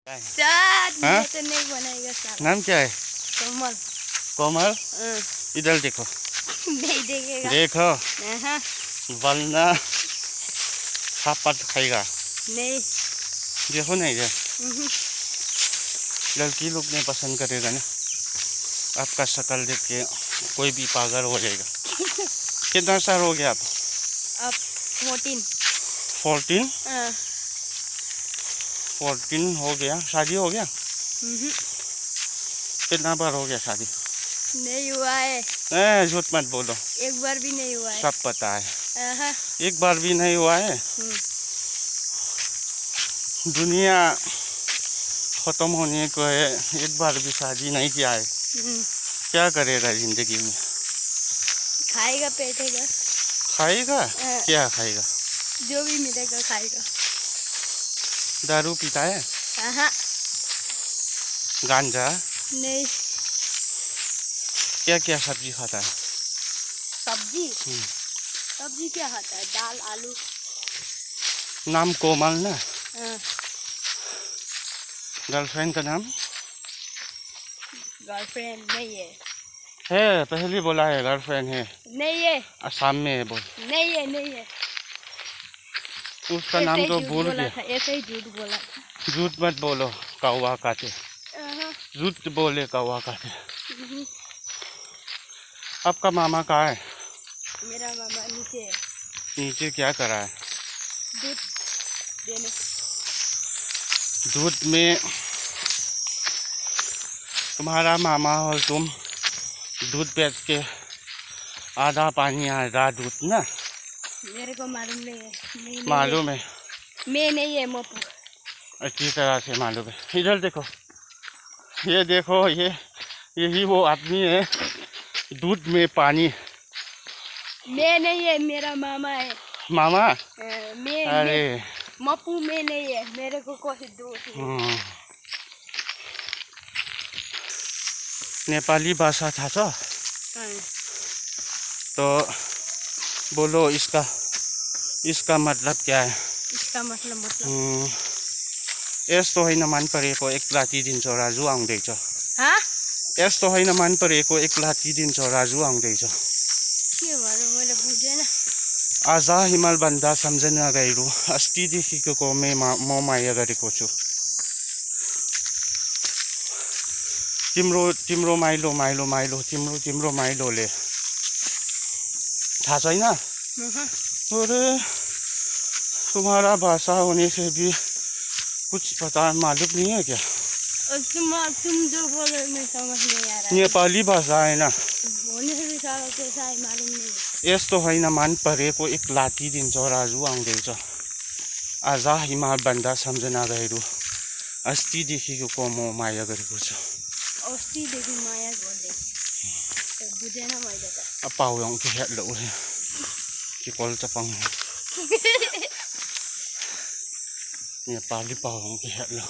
हाँ? तो नहीं बनाएगा साला। नाम क्या है? कोमल। कोमल, इधर देखो। नहीं देखेगा। देखो हाँ। वरना हाथ खाएगा। नहीं। देखो नहीं इधर। लड़की लोग ने पसंद करेगा ना, आपका शक्ल देख के कोई भी पागल हो जाएगा। कितना साल हो गया आप? अब 14। 14? 14 हो गया। शादी हो गया? कितना बार हो गया शादी? नहीं हुआ है। झूठ मत बोलो। एक बार भी नहीं हुआ है। सब पता है। एक बार भी नहीं हुआ है। दुनिया खत्म होने को है, एक बार भी शादी नहीं किया है। क्या करेगा जिंदगी में? खाएगा, बैठेगा। खाएगा? क्या खाएगा? जो भी मिलेगा खाएगा। दारू पीता है? गांजा? नहीं। क्या क्या सब्जी खाता है? सब्जी? सब्जी क्या खाता है? दाल, आलू। नाम कोमल ना? गर्लफ्रेंड का नाम? गर्लफ्रेंड नहीं है। है, पहले बोला है गर्लफ्रेंड है। नहीं है। असम में है बोल। नहीं है, नहीं है। उसका नाम तो भूल गया। ऐसे ही झूठ बोला था। झूठ मत बोलो, कौवा काटे। झूठ बोले कौवा काटे। आपका मामा कहाँ है? मेरा मामा नीचे है। नीचे क्या करा है? दूध देने। दूध में तुम्हारा मामा और तुम दूध बेच के आधा पानी आधा दूध ना? मेरे को मालूम नहीं है। मालूम है? मैं नहीं है मोपू। अच्छी तरह से मालूम है। इधर देखो, ये देखो, यही वो आदमी है दूध में पानी। मैं नहीं है, मेरा मामा है। मामा? मैं अरे मोपू में नहीं है, मेरे को कोई दोस्त नहीं। नेपाली भाषा था तो बोलो, इसका मतलब क्या है? इसका मतलब यस्तो होइन मन परेको एक लाठी दिन्छ राजु आउँदैछ। हाँ? यस्तो होइन मन परेको एक लाठी दिन्छ राजु आउँदैछ। के भनौँ, मैले बुझेन। आज हिमालभन्दा सम्झना गहिरो, अस्तिदेखिको म माया गरेको छु। तिम्रो माइलो माइलो माइलो, तिम्रो माइलोले। थाहा छैन? अरे तुम्हारा भाषा होने से भी कुछ पता मालूम नहीं है क्या? तुम जो बोल रहे मैं समझ नहीं आ रहा है। नेपाली भाषा है ना? होने से भी सारा कैसा है मालूम नहीं है। यस्तो होइन मन परेको एक लाठी दिन्छ राजु आउँदैछ। आज हिमालभन्दा सम्झना गहिरो, अस्तिदेखिको म माया गरेको छु। अस्तिदेखि माया गर्दै बुझेन मैले त। पाउँ के हेर्लो के कल चपाउँ नेपाली पाउँ के हेर्लो।